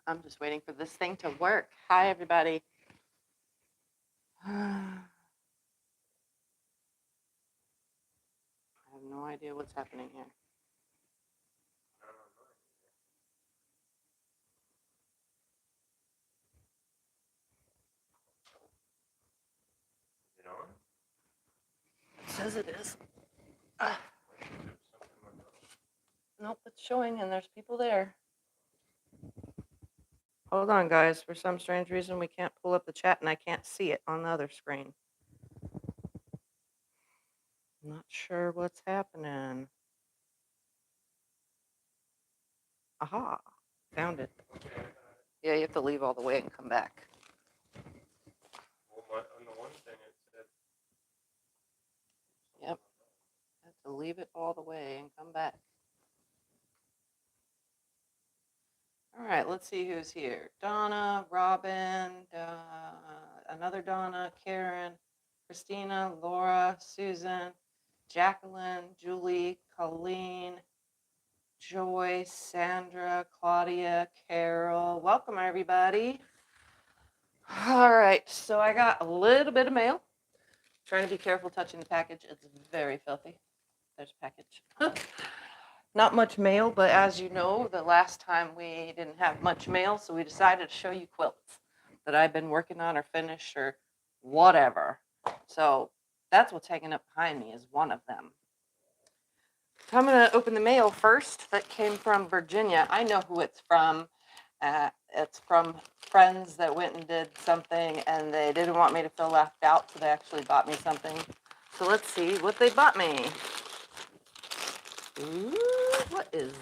I'm just waiting for this thing to work. Hi, everybody. I have no idea what's happening here. Is it on? It says it is. Nope, it's showing and there's people there. Hold on, guys. For some strange reason, we can't pull up the chat and I can't see it on the other screen. Not sure what's happening. Aha, found it. Okay. Yeah, you have to leave all the way and come back. Well, on the one thing it said. Yep. Have to leave it all the way and come back. All right, let's see who's here. Donna, Robin, another Donna, Karen, Christina, Laura, Susan, Jacqueline, Julie, Colleen, Joy, Sandra, Claudia, Carol. Welcome, everybody. All right, so I got a little bit of mail. Trying to be careful touching the package. It's very filthy. There's a package. Not much mail, but as you know, the last time we didn't have much mail, so we decided to show you quilts that I've been working on or finished or whatever. So that's what's hanging up behind me is one of them. So I'm going to open the mail first. That came from Virginia. I know who it's from. It's from friends that went and did something, and they didn't want me to feel left out, so they actually bought me something. So let's see what they bought me. Ooh, what is,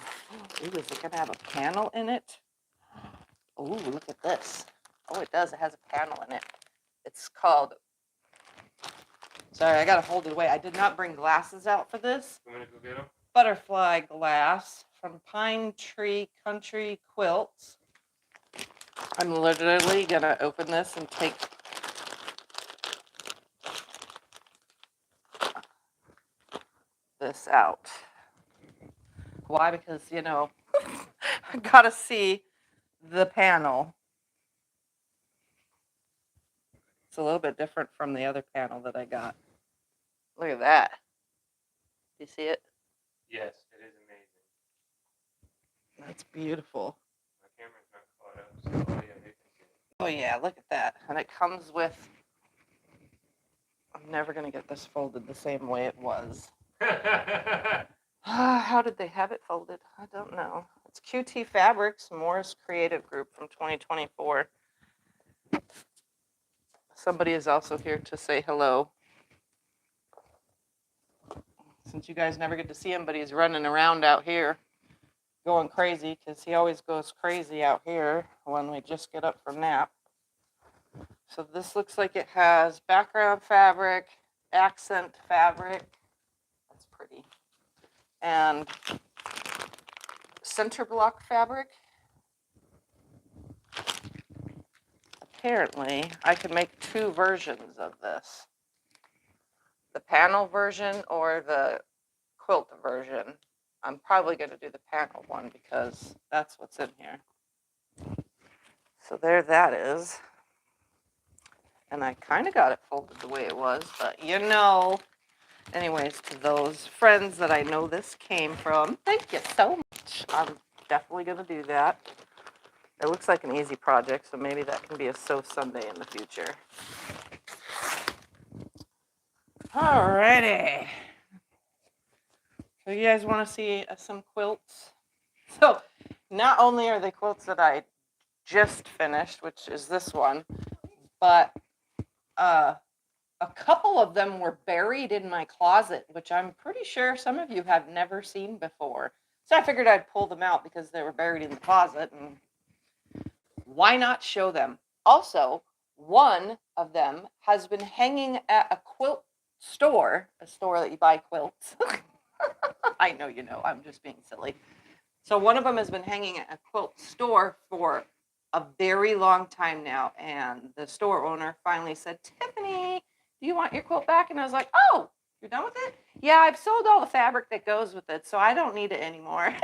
ooh, is it gonna have a panel in it? Ooh, look at this. Oh, it does, it has a panel in it. It's called, sorry, I gotta hold it away. I did not bring glasses out for this. I'm gonna go get them. Butterfly glass from Pine Tree Country Quilts. I'm literally gonna open this and take this out. Why? Because, you know, I gotta see the panel. It's a little bit different from the other panel that I got. Look at that. Do you see it? Yes, it is amazing. That's beautiful. My camera's not caught up, so yeah, they can see it. Oh yeah, look at that. And it comes with, I'm never gonna get this folded the same way it was. How did they have it folded? I don't know. It's QT Fabrics, Morris Creative Group from 2024. Somebody is also here to say hello. Since you guys never get to see him, but he's running around out here going crazy because he always goes crazy out here when we just get up from nap. So this looks like it has background fabric, accent fabric. That's pretty. And center block fabric. Apparently, I can make two versions of this. The panel version or the quilt version. I'm probably going to do the panel one because that's what's in here. So there that is. And I kind of got it folded the way it was, but you know. Anyways, to those friends that I know this came from, thank you so much. I'm definitely going to do that. It looks like an easy project, so maybe that can be a Sew Sunday in the future. Alrighty. So you guys want to see some quilts? So not only are they quilts that I just finished, which is this one, but a couple of them were buried in my closet, which I'm pretty sure some of you have never seen before. So I figured I'd pull them out because they were buried in the closet, and why not show them? Also, one of them has been hanging at a quilt store, a store that you buy quilts. I know you know, I'm just being silly. So one of them has been hanging at a quilt store for a very long time now, and the store owner finally said, Tiffany, do you want your quilt back? And I was like, oh, you're done with it? Yeah, I've sold all the fabric that goes with it, so I don't need it anymore.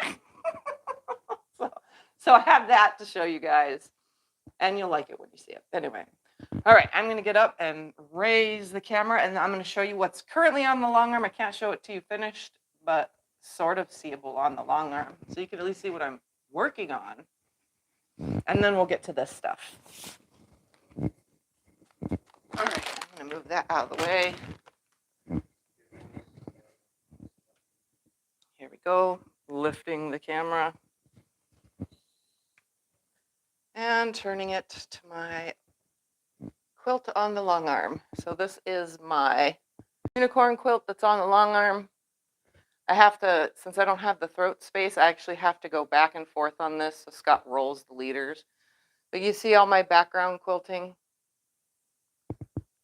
So I have that to show you guys, and you'll like it when you see it. Anyway, all right, I'm going to get up and raise the camera, and I'm going to show you what's currently on the long arm. I can't show it to you finished, but sort of seeable on the long arm, so you can at least see what I'm working on, and then we'll get to this stuff. All right, I'm going to move that out of the way. Here we go, lifting the camera and turning it to my quilt on the long arm. So this is my unicorn quilt that's on the long arm. I have to, since I don't have the throat space, I actually have to go back and forth on this, so Scott rolls the leaders. But you see all my background quilting.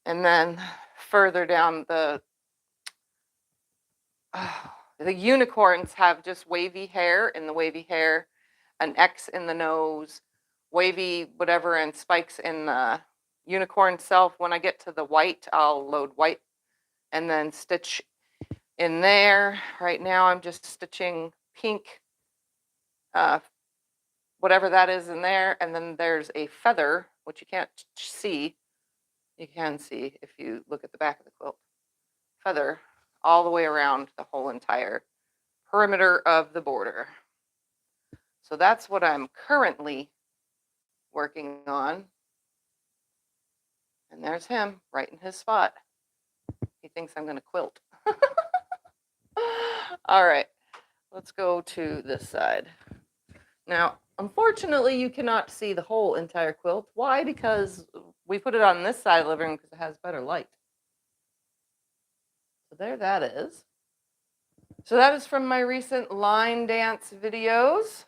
And then further down, the unicorns have just wavy hair, in the wavy hair, an X in the nose, wavy whatever, and spikes in the unicorn self. When I get to the white, I'll load white and then stitch in there. Right now I'm just stitching pink, whatever that is in there, and then there's a feather, which you can't see. You can see if you look at the back of the quilt. Feather all the way around the whole entire perimeter of the border. So that's what I'm currently working on. And there's him right in his spot. He thinks I'm going to quilt. All right, let's go to this side. Now, unfortunately, you cannot see the whole entire quilt. Why? Because we put it on this side of the living room because it has better light. So there that is. So that is from my recent line dance videos.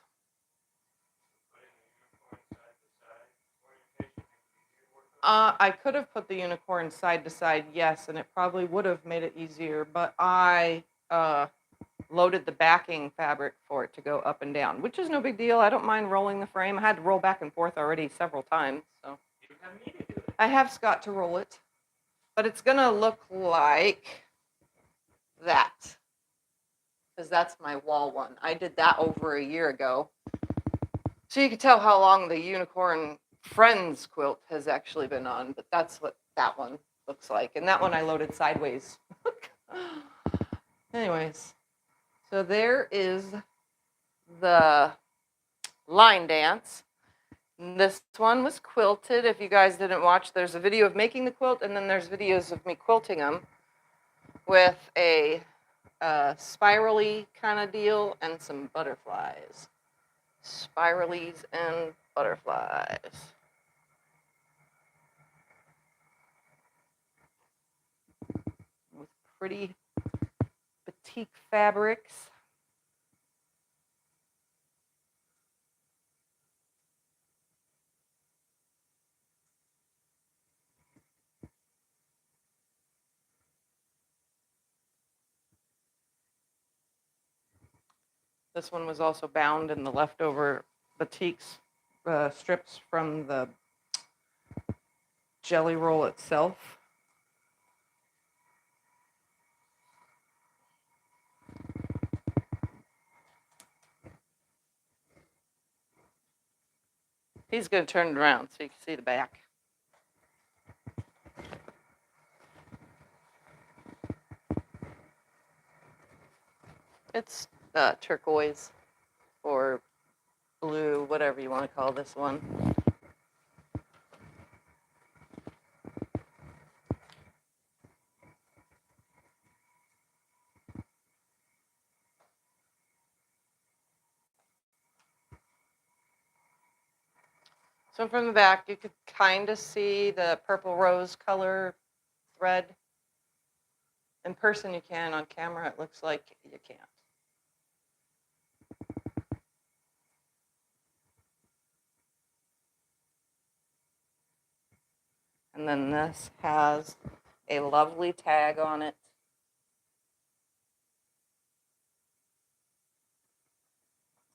I could have put the unicorn side to side, yes, and it probably would have made it easier, but I loaded the backing fabric for it to go up and down, which is no big deal. I don't mind rolling the frame. I had to roll back and forth already several times, so I have Scott to roll it, but it's gonna look like that, because that's my wall one. I did that over a year ago, so you can tell how long the unicorn Friends quilt has actually been on, but that's what that one looks like. And that one I loaded sideways. Anyways, so there is the line dance. This one was quilted. If you guys didn't watch, there's a video of making the quilt, and then there's videos of me quilting them with a spirally kind of deal and some butterflies. Spiralies and butterflies. With pretty batik fabrics. This one was also bound in the leftover batiks strips from the jelly roll itself. He's going to turn it around so you can see the back. It's turquoise or blue, whatever you want to call this one. So from the back, you could kind of see the purple rose color thread. In person you can, on camera it looks like you can't. And then this has a lovely tag on it.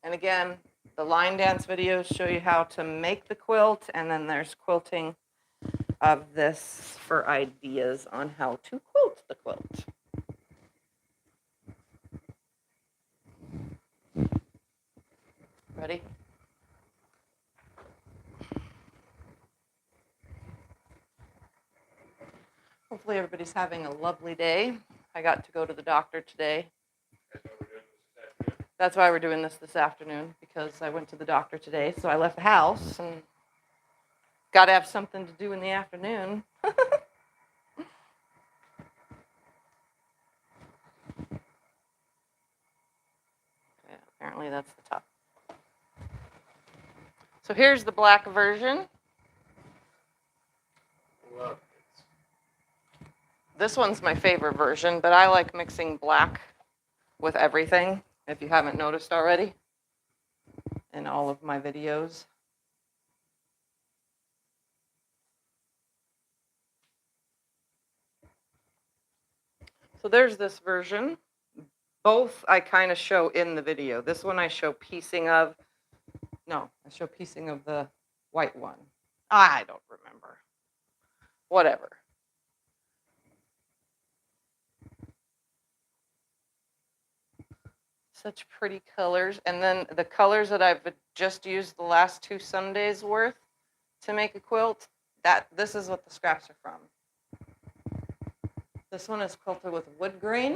And again, the line dance videos show you how to make the quilt, and then there's quilting of this for ideas on how to quilt the quilt. Ready? Hopefully everybody's having a lovely day. I got to go to the doctor today. That's why we're doing this afternoon, because I went to the doctor today. So I left the house and got to have something to do in the afternoon. Yeah, apparently that's the top. So here's the black version. Love it. This one's my favorite version, but I like mixing black with everything, if you haven't noticed already, in all of my videos. So there's this version. Both I kind of show in the video. This one I show piecing of, no, I show piecing of the white one. I don't remember. Whatever. Such pretty colors. And then the colors that I've just used the last 2 Sundays worth to make a quilt, this is what the scraps are from. This one is quilted with wood grain.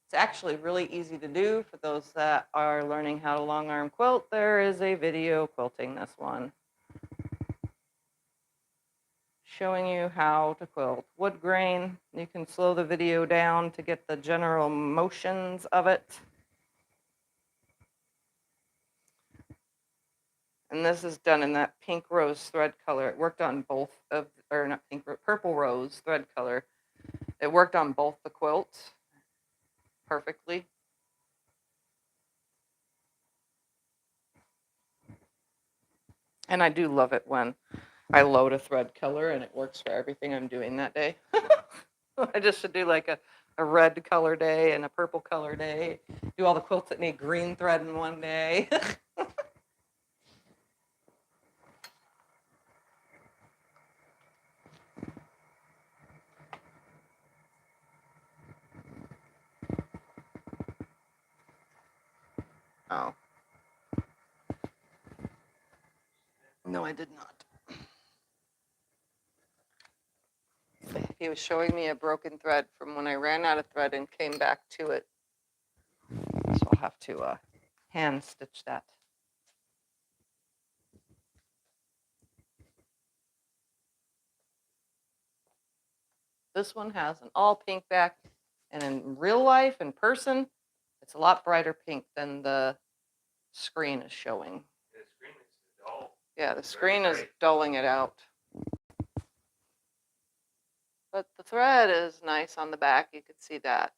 It's actually really easy to do for those that are learning how to long arm quilt. There is a video quilting this one, showing you how to quilt wood grain. You can slow the video down to get the general motions of it. And this is done in that pink rose thread color. It worked on both of, or not pink, purple rose thread color. It worked on both the quilts perfectly. And I do love it when I load a thread color and it works for everything I'm doing that day. I just should do like a red color day and a purple color day. Do all the quilts that need green thread in one day. Oh. No, I did not. He was showing me a broken thread from when I ran out of thread and came back to it. So I'll have to hand stitch that. This one has an all pink back, and in real life, in person, it's a lot brighter pink than the screen is showing. The screen is dull. Yeah, the screen is dulling it out. But the thread is nice on the back. You could see that.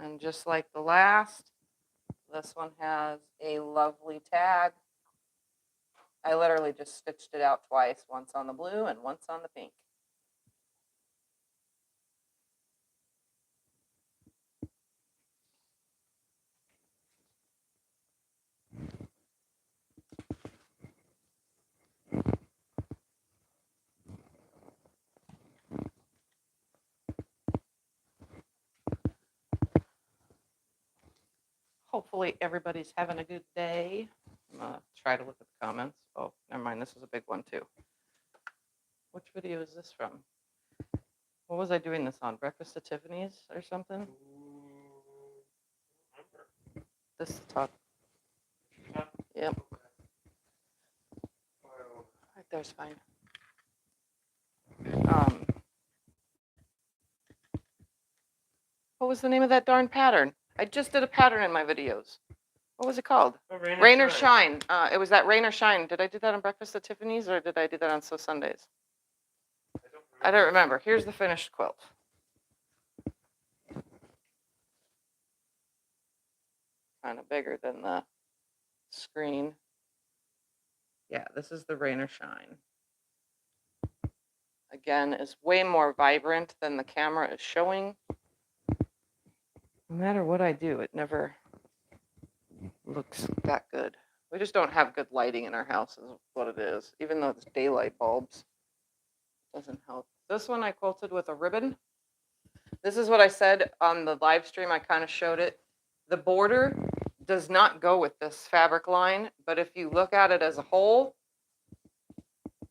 And just like the last, this one has a lovely tag. I literally just stitched it out twice, once on the blue and once on the pink. Hopefully everybody's having a good day. I'm gonna try to look at the comments. Oh, never mind, this is a big one too. Which video is this from? What was I doing this on? Breakfast at Tiffany's or something? This is top. Yep. Right there's fine. What was the name of that darn pattern? I just did a pattern in my videos. What was it called? Oh, Rain or Shine. It was that Rain or Shine. Did I do that on Breakfast at Tiffany's or did I do that on So Sundays? I don't remember. Here's the finished quilt. Kind of bigger than the screen. Yeah, this is the Rain or Shine. Again, is way more vibrant than the camera is showing. No matter what I do, it never looks that good. We just don't have good lighting in our house is what it is. Even though it's daylight bulbs, doesn't help. This one I quilted with a ribbon. This is what I said on the live stream. I kind of showed it. The border does not go with this fabric line, but if you look at it as a whole,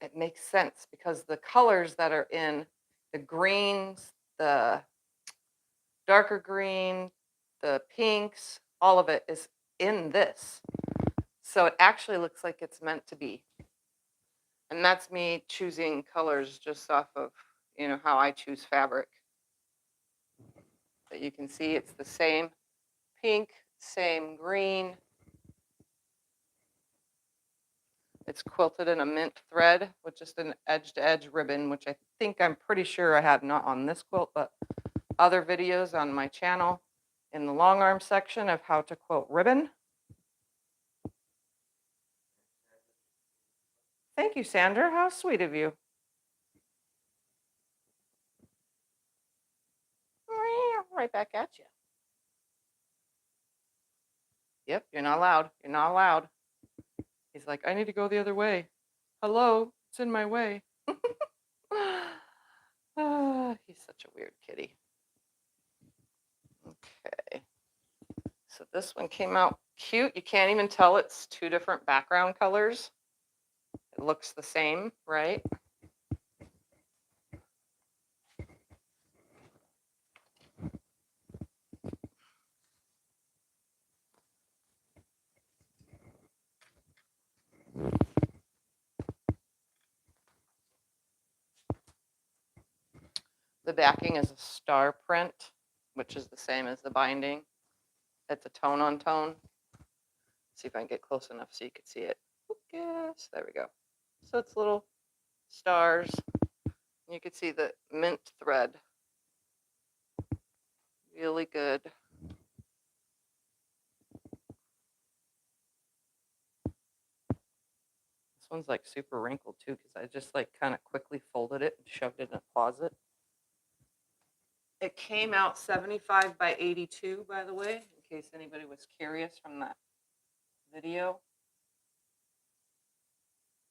it makes sense because the colors that are in the greens, the darker green, the pinks, all of it is in this. So it actually looks like it's meant to be. And that's me choosing colors just off of, you know, how I choose fabric. But you can see it's the same pink, same green. It's quilted in a mint thread with just an edge-to-edge ribbon, which I think I'm pretty sure I have not on this quilt, but other videos on my channel in the long arm section of how to quilt ribbon. Thank you, Sandra. How sweet of you. Right back at you. Yep, you're not allowed. You're not allowed. He's like, I need to go the other way. Hello, it's in my way. He's such a weird kitty. Okay. So this one came out cute. You can't even tell it's two different background colors. It looks the same, right? The backing is a star print, which is the same as the binding. It's a tone on tone. See if I can get close enough so you can see it. Yes, there we go. So it's little stars. You can see the mint thread. Really good. This one's like super wrinkled too because I just like kind of quickly folded it and shoved it in a closet. It came out 75 by 82, by the way, in case anybody was curious from that video.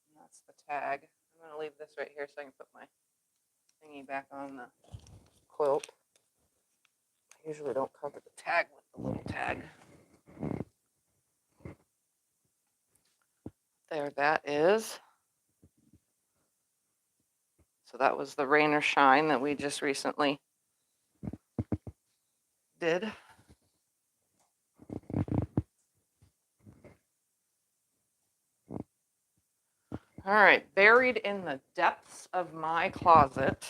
And that's the tag. I'm going to leave this right here so I can put my thingy back on the quilt. I usually don't cover the tag with the little tag. There that is. So that was the Rain or Shine that we just recently did. All right, buried in the depths of my closet,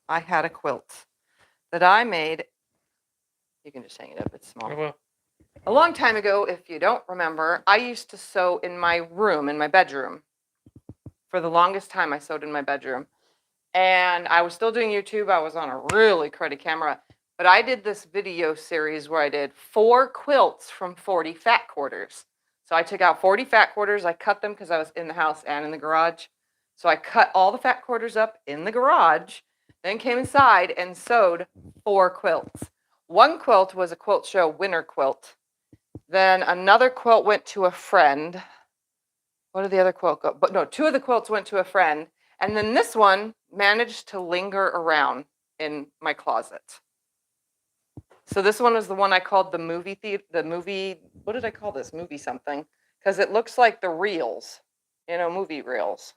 I had a quilt that I made. You can just hang it up, it's small. Oh, well. A long time ago, if you don't remember, I used to sew in my room, in my bedroom. For the longest time, I sewed in my bedroom. And I was still doing YouTube. I was on a really cruddy camera. But I did this video series where I did 4 quilts from 40 fat quarters. So I took out 40 fat quarters. I cut them because I was in the house and in the garage. So I cut all the fat quarters up in the garage, then came inside and sewed 4 quilts. One quilt was a Quilt Show winter quilt. Then another quilt went to a friend. What did the other quilt go? But no, 2 of the quilts went to a friend. And then this one managed to linger around in my closet. So this one was the one I called the movie theater, what did I call this? Movie something. Because it looks like the reels, you know, movie reels.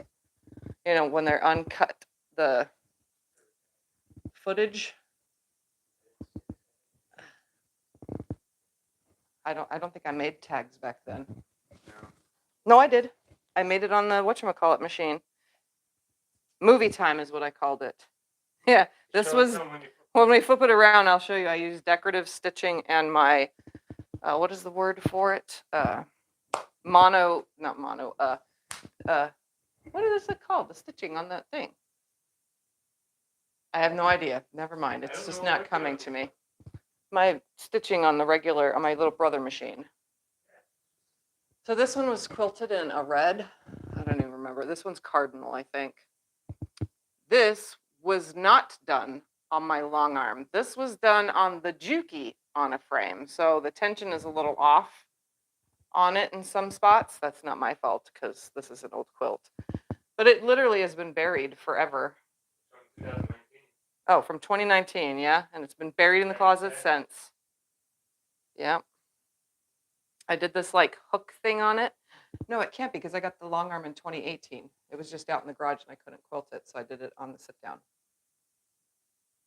You know, when they're uncut, the footage. I don't think I made tags back then. No, I did. I made it on the whatchamacallit machine. Movie time is what I called it. Yeah, this was, when we flip it around, I'll show you. I use decorative stitching and my, what is the word for it? What is it called? The stitching on that thing. I have no idea. Never mind. It's just not coming to me. My stitching on the regular, on my little brother machine. So this one was quilted in a red. I don't even remember. This one's cardinal, I think. This was not done on my long arm. This was done on the Juki on a frame. So the tension is a little off on it in some spots. That's not my fault because this is an old quilt. But it literally has been buried forever. Oh, from 2019, yeah? And it's been buried in the closet since. Yeah. I did this like hook thing on it. No, it can't be because I got the long arm in 2018. It was just out in the garage and I couldn't quilt it, so I did it on the sit down.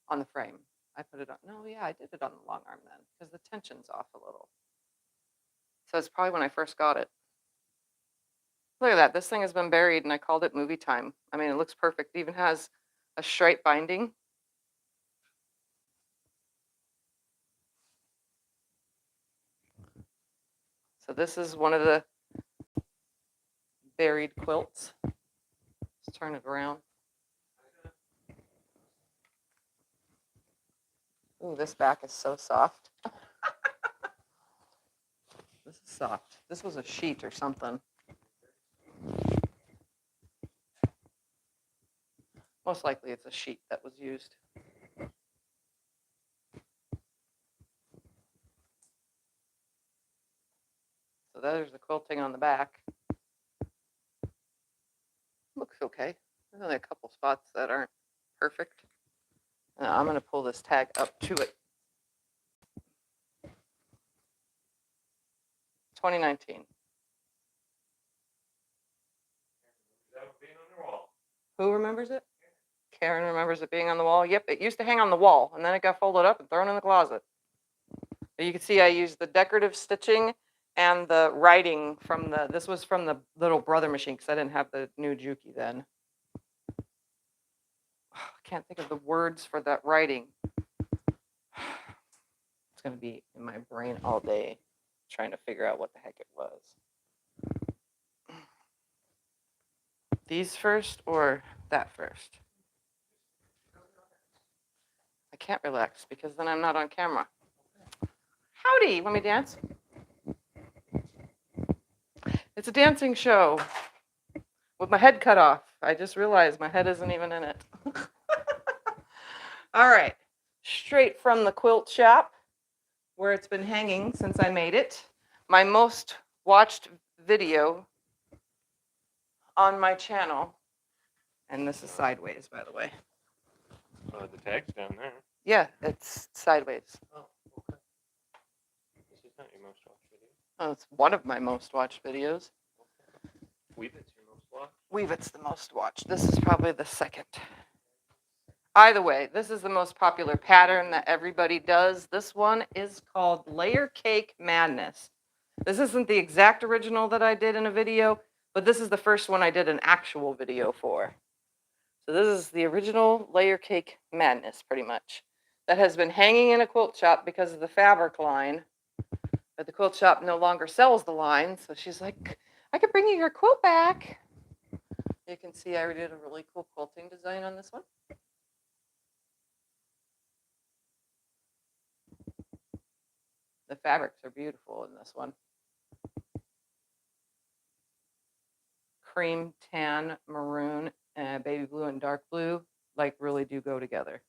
On the frame. I put it on. No, yeah, I did it on the long arm then because the tension's off a little. So it's probably when I first got it. Look at that. This thing has been buried and I called it movie time. I mean, it looks perfect. It even has a straight binding. So this is one of the buried quilts. Let's turn it around. Ooh, this back is so soft. This is soft. This was a sheet or something. Most likely it's a sheet that was used. So there's the quilting on the back. Looks okay. There's only a couple spots that aren't perfect. Now I'm going to pull this tag up to it. 2019. Who remembers it? Karen remembers it being on the wall. Yep, it used to hang on the wall, and then it got folded up and thrown in the closet. But you can see I used the decorative stitching and the writing from the, this was from the Little Brother machine because I didn't have the new Juki then. I can't think of the words for that writing. It's going to be in my brain all day trying to figure out what the heck it was. These first or that first? I can't relax because then I'm not on camera. Howdy, want me to dance? It's a dancing show with my head cut off. I just realized my head isn't even in it. All right, straight from the quilt shop where it's been hanging since I made it. My most watched video on my channel. And this is sideways, by the way. Oh, the tag's down there. Yeah, it's sideways. Oh, okay. This is not your most watched video. Oh, it's one of my most watched videos. Weave It's your most watched? Weave It's the most watched. This is probably the second. Either way, this is the most popular pattern that everybody does. This one is called Layer Cake Madness. This isn't the exact original that I did in a video, but this is the first one I did an actual video for. So this is the original Layer Cake Madness, pretty much. That has been hanging in a quilt shop because of the fabric line. But the quilt shop no longer sells the line, so she's like, I could bring you your quilt back. You can see I did a really cool quilting design on this one. The fabrics are beautiful in this one. Cream, tan, maroon, baby blue, and dark blue, like really do go together.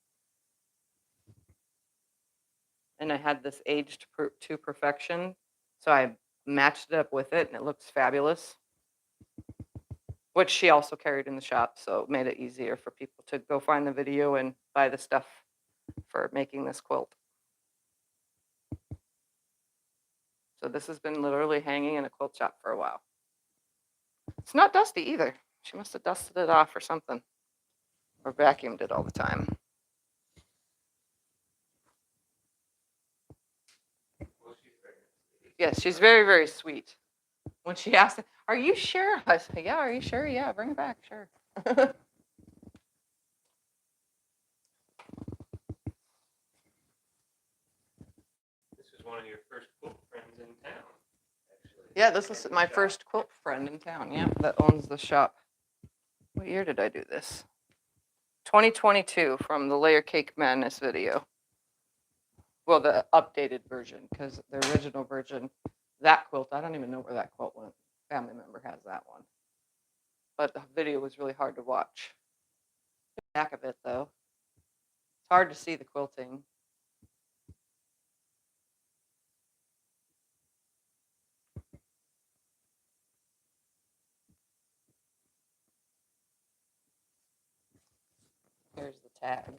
And I had this aged to perfection, so I matched it up with it, and it looks fabulous. Which she also carried in the shop, so it made it easier for people to go find the video and buy the stuff for making this quilt. So this has been literally hanging in a quilt shop for a while. It's not dusty either. She must have dusted it off or something, or vacuumed it all the time. Yes, she's very, very sweet. When she asked, "Are you sure?" I said, "Yeah, are you sure? Yeah, bring it back, sure." This is one of your first quilt friends in town, actually. Yeah, this is my first quilt friend in town, yeah, that owns the shop. What year did I do this? 2022 from the Layer Cake Madness video. Well, the updated version, because the original version, that quilt, I don't even know where that quilt went. Family member has that one. But the video was really hard to watch. Back of it, though. It's hard to see the quilting. Here's the tag.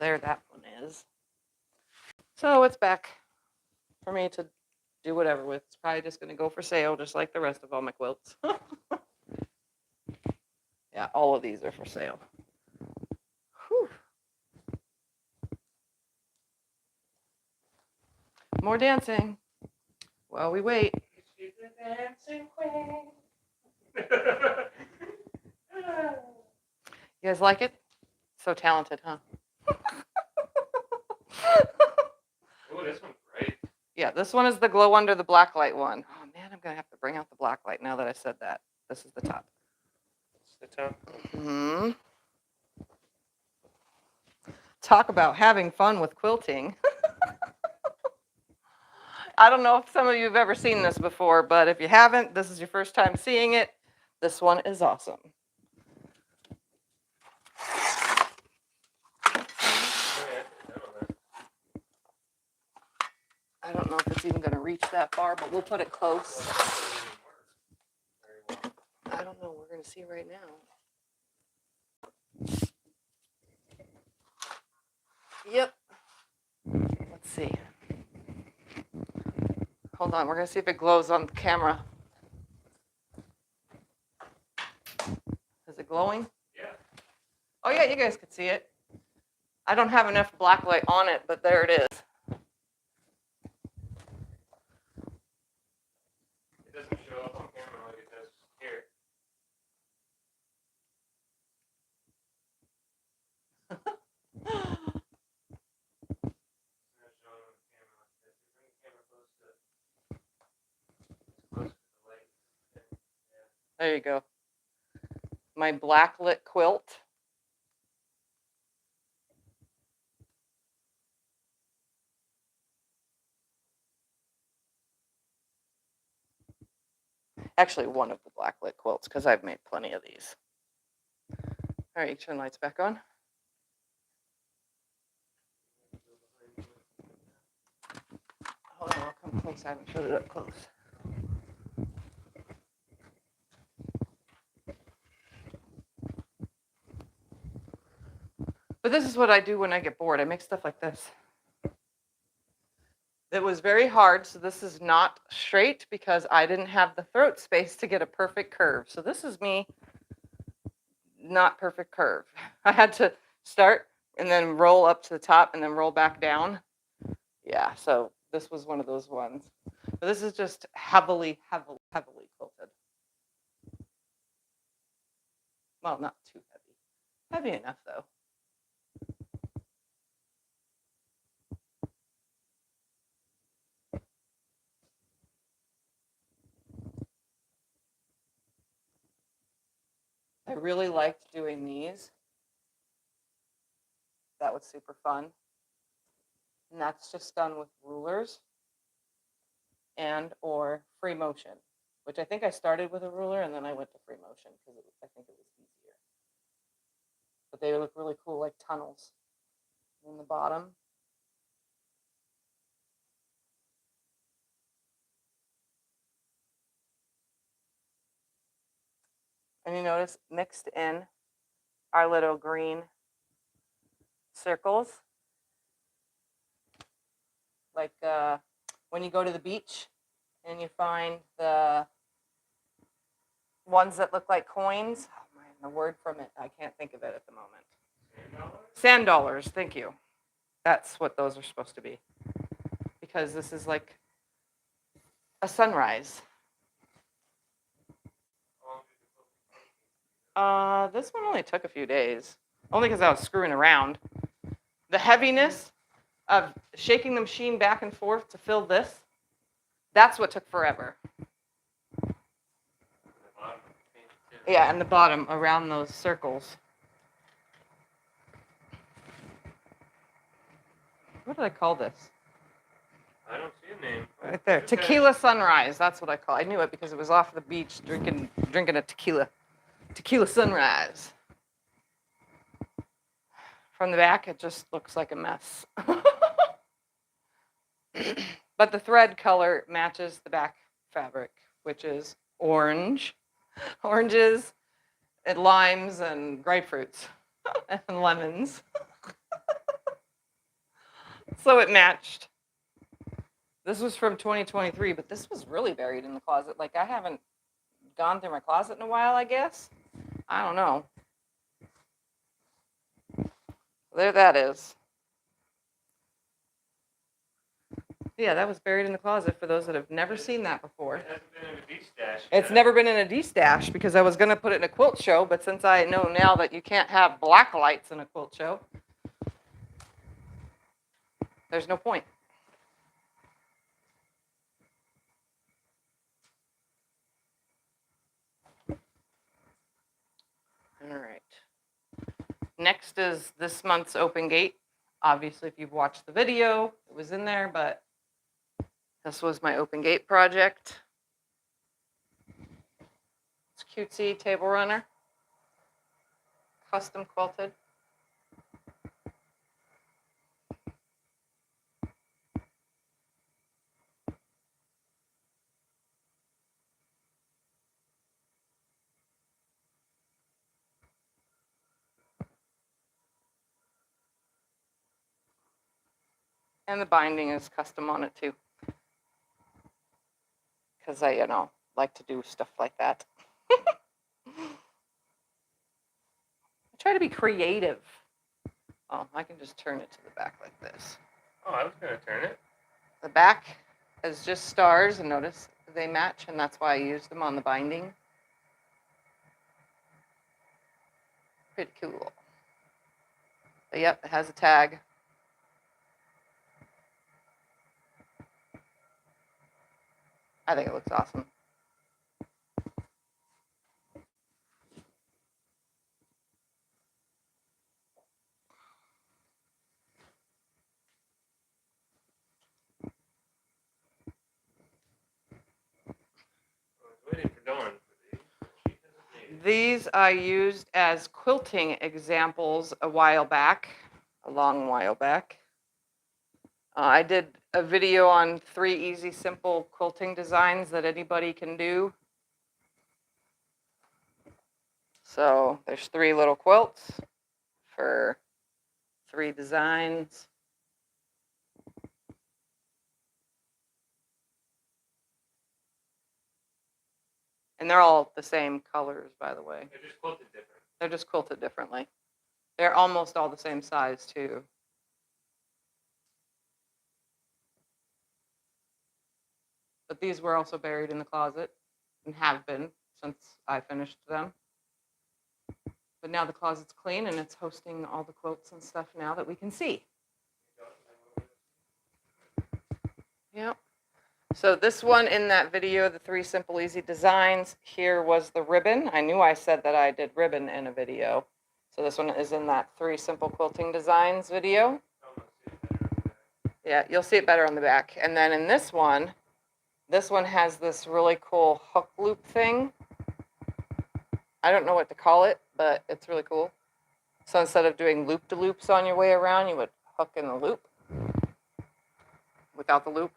there that one is. So it's back for me to do whatever with. It's probably just going to go for sale, just like the rest of all my quilts. Yeah, all of these are for sale. Whew. More dancing while we wait. She's a dancing queen. You guys like it? So talented, huh? Oh, this one's bright. Yeah, this one is the glow under the black light one. Oh man, I'm gonna have to bring out the black light now that I said that. This is the top. It's the top. Hmm. Talk about having fun with quilting. I don't know if some of you have ever seen this before, but if you haven't, this is your first time seeing it. This one is awesome. I don't know if it's even going to reach that far, but we'll put it close. I don't know. We're going to see right now. Yep. Let's see. Hold on. We're going to see if it glows on the camera. Is it glowing? Yeah. Oh, yeah. You guys could see it. I don't have enough black light on it, but there it is. It doesn't show up on camera like it does here. It's not showing on the camera like this. You bring the camera close to the light. Yeah. There you go. My black lit quilt. Actually, one of the black lit quilts, because I've made plenty of these. All right, you turn the lights back on. Hold on, I'll come close. I haven't showed it up close. But this is what I do when I get bored. I make stuff like this. It was very hard, so this is not straight because I didn't have the throat space to get a perfect curve. So this is me, not perfect curve. I had to start and then roll up to the top and then roll back down. Yeah, so this was one of those ones. But this is just heavily quilted. Well, not too heavy. Heavy enough, though. I really liked doing these. That was super fun. And that's just done with rulers and or free motion, which I think I started with a ruler and then I went to free motion because I think it was easier. But they look really cool, like tunnels in the bottom. And you notice mixed in our little green circles. Like when you go to the beach and you find the ones that look like coins. Oh man, the word from it, I can't think of it at the moment. Sand dollars, thank you. That's what those are supposed to be. Because this is like a sunrise. This one only took a few days. Only because I was screwing around. The heaviness of shaking the machine back and forth to fill this, that's what took forever. Yeah, and the bottom around those circles. What did I call this? I don't see a name. Right there. Tequila sunrise. That's what I call it. I knew it because it was off the beach drinking a tequila. Tequila sunrise. From the back, it just looks like a mess. But the thread color matches the back fabric, which is orange. Oranges and limes and grapefruits and lemons. So it matched. This was from 2023, but this was really buried in the closet. Like, I haven't gone through my closet in a while, I guess. I don't know. There that is. Yeah, that was buried in the closet for those that have never seen that before. It hasn't been in a D-stash. It's never been in a D-stash because I was going to put it in a quilt show, but since I know now that you can't have black lights in a quilt show, there's no point. All right. Next is this month's open gate. Obviously, if you've watched the video, it was in there, but this was my open gate project. It's cutesy table runner, custom quilted. And the binding is custom on it too. Because I, like to do stuff like that. I try to be creative. Oh, I can just turn it to the back like this. Oh, I was going to turn it. The back is just stars, and notice they match, and that's why I used them on the binding. Pretty cool. But yep, it has a tag. I think it looks awesome. Waiting for Dawn for these. These I used as quilting examples a while back, a long while back. I did a video on 3 easy, simple quilting designs that anybody can do. So there's 3 little quilts for 3 designs. And they're all the same colors, by the way. They're just quilted different. They're just quilted differently. They're almost all the same size, too. But these were also buried in the closet and have been since I finished them. But now the closet's clean and it's hosting all the quilts and stuff now that we can see. Yep. So this one in that video, the 3 simple easy designs, here was the ribbon. I knew I said that I did ribbon in a video. So this one is in that 3 simple quilting designs video. Yeah, you'll see it better on the back. And then in this one has this really cool hook loop thing. I don't know what to call it, but it's really cool. So instead of doing loop-de-loops on your way around, you would hook in the loop without the loop.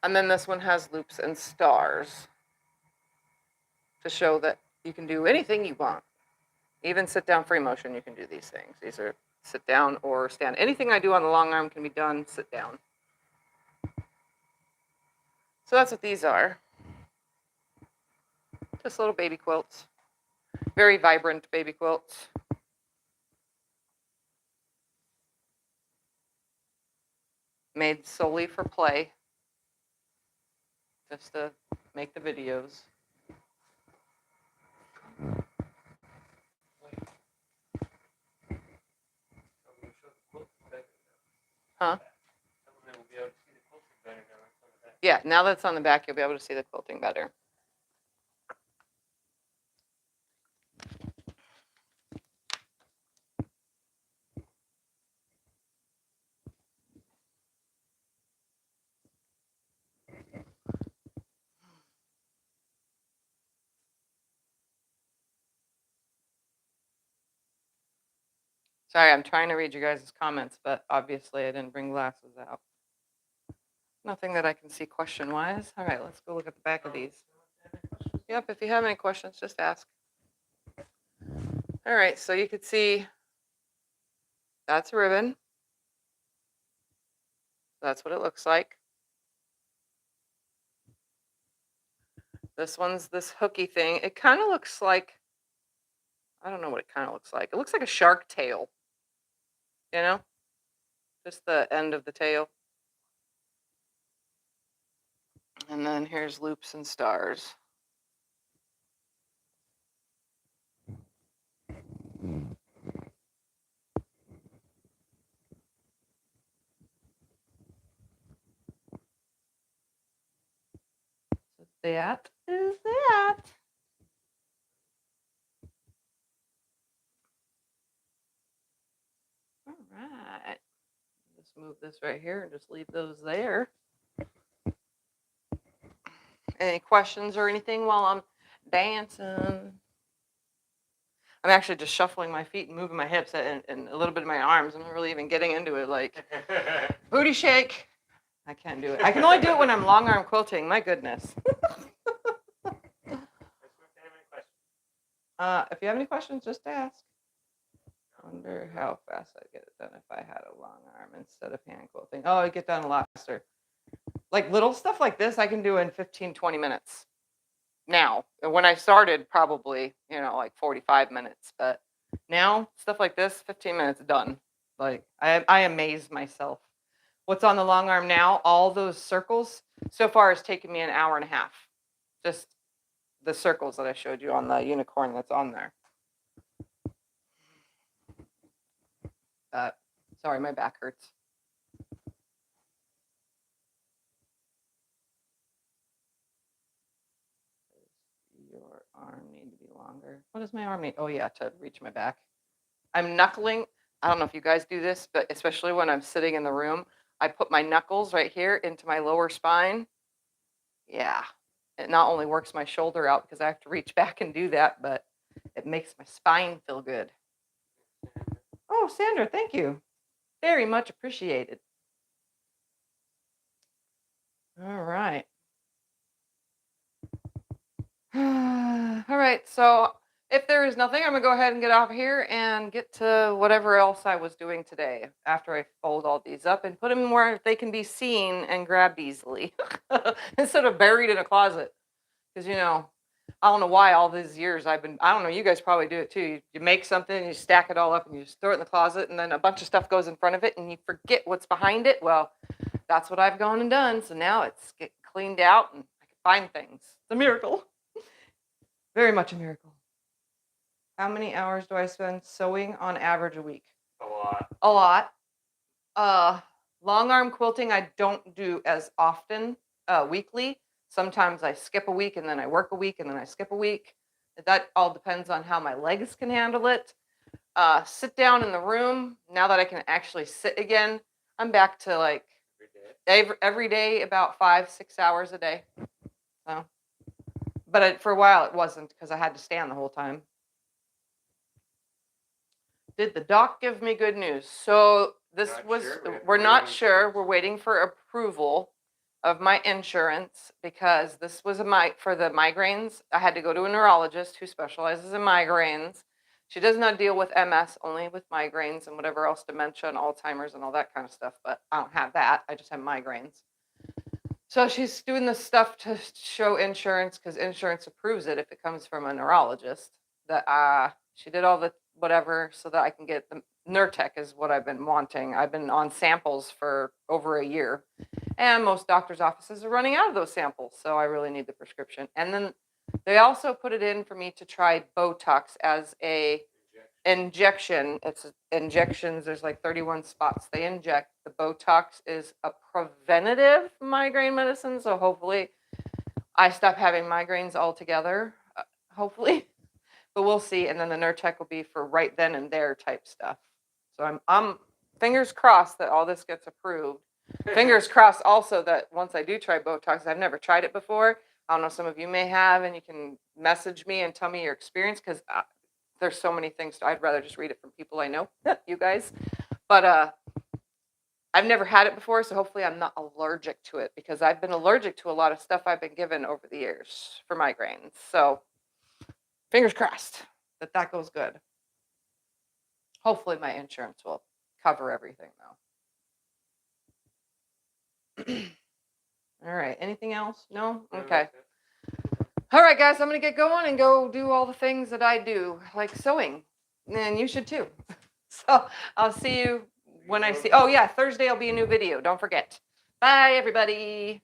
And then this one has loops and stars to show that you can do anything you want. Even sit down free motion, you can do these things. These are sit down or stand. Anything I do on the long arm can be done sit down. So that's what these are. Just little baby quilts. Very vibrant baby quilts. Made solely for play. Just to make the videos. Huh? Yeah, now that it's on the back, you'll be able to see the quilting better. Sorry, I'm trying to read you guys' comments, but obviously I didn't bring glasses out. Nothing that I can see question-wise. All right, let's go look at the back of these. Yep, if you have any questions, just ask. All right, so you could see that's a ribbon. That's what it looks like. This one's this hooky thing. It kind of looks like, I don't know what it kind of looks like. It looks like a shark tail, you know? Just the end of the tail. And then here's loops and stars. So that is that. All right. Just move this right here and just leave those there. Any questions or anything while I'm dancing? I'm actually just shuffling my feet and moving my hips and a little bit of my arms. I'm not really even getting into it, like booty shake. I can't do it. I can only do it when I'm long arm quilting. My goodness. If you have any questions, just ask. Wonder how fast I'd get it done if I had a long arm instead of hand quilting. Oh, I'd get done a lot faster. Like little stuff like this, I can do in 15, 20 minutes. Now, when I started, probably, like 45 minutes. But now, stuff like this, 15 minutes done. Like, I amaze myself. What's on the long arm now, all those circles, so far has taken me an hour and a half. Just the circles that I showed you on the unicorn that's on there. Sorry, my back hurts. Your arm need to be longer. What does my arm need? Oh yeah, to reach my back. I'm knuckling. I don't know if you guys do this, but especially when I'm sitting in the room, I put my knuckles right here into my lower spine. Yeah, it not only works my shoulder out because I have to reach back and do that, but it makes my spine feel good. Oh, Sandra, thank you. Very much appreciated. All right. All right, so if there is nothing, I'm gonna go ahead and get off here and get to whatever else I was doing today after I fold all these up and put them where they can be seen and grabbed easily instead of buried in a closet. Because, I don't know why all these years I don't know, you guys probably do it too. You make something, and you stack it all up and you just throw it in the closet and then a bunch of stuff goes in front of it and you forget what's behind it. Well, that's what I've gone and done. So now it's get cleaned out and I can find things. It's a miracle. Very much a miracle. How many hours do I spend sewing on average a week? A lot. A lot. Long arm quilting I don't do as often weekly. Sometimes I skip a week and then I work a week and then I skip a week. That all depends on how my legs can handle it. Sit down in the room, now that I can actually sit again, I'm back to like every day about 5-6 hours a day. So, but for a while it wasn't because I had to stand the whole time. Did the doc give me good news? So we're not sure. We're waiting for approval of my insurance because this was for the migraines. I had to go to a neurologist who specializes in migraines. She does not deal with MS, only with migraines and whatever else, dementia and Alzheimer's and all that kind of stuff. But I don't have that. I just have migraines. So she's doing this stuff to show insurance because insurance approves it if it comes from a neurologist. That she did all the whatever so that I can get the Nurtec is what I've been wanting. I've been on samples for over a year, and most doctors' offices are running out of those samples. So I really need the prescription. And then they also put it in for me to try Botox as a injection. It's injections. There's like 31 spots they inject. The Botox is a preventative migraine medicine. So hopefully I stop having migraines altogether. Hopefully. But we'll see. And then the Nurtec will be for right then and there type stuff. So I'm fingers crossed that all this gets approved. Fingers crossed also that once I do try Botox, I've never tried it before. I don't know, some of you may have, and you can message me and tell me your experience because there's so many things. I'd rather just read it from people I know, you guys. But I've never had it before, so hopefully I'm not allergic to it because I've been allergic to a lot of stuff I've been given over the years for migraines. So fingers crossed that goes good. Hopefully my insurance will cover everything though. All right. Anything else? No? No, Okay. that's it. All right, guys, I'm going to get going and go do all the things that I do, like sewing. And you should too. So I'll see you when I see. Oh, yeah, Thursday will be a new video. Don't forget. Bye, everybody.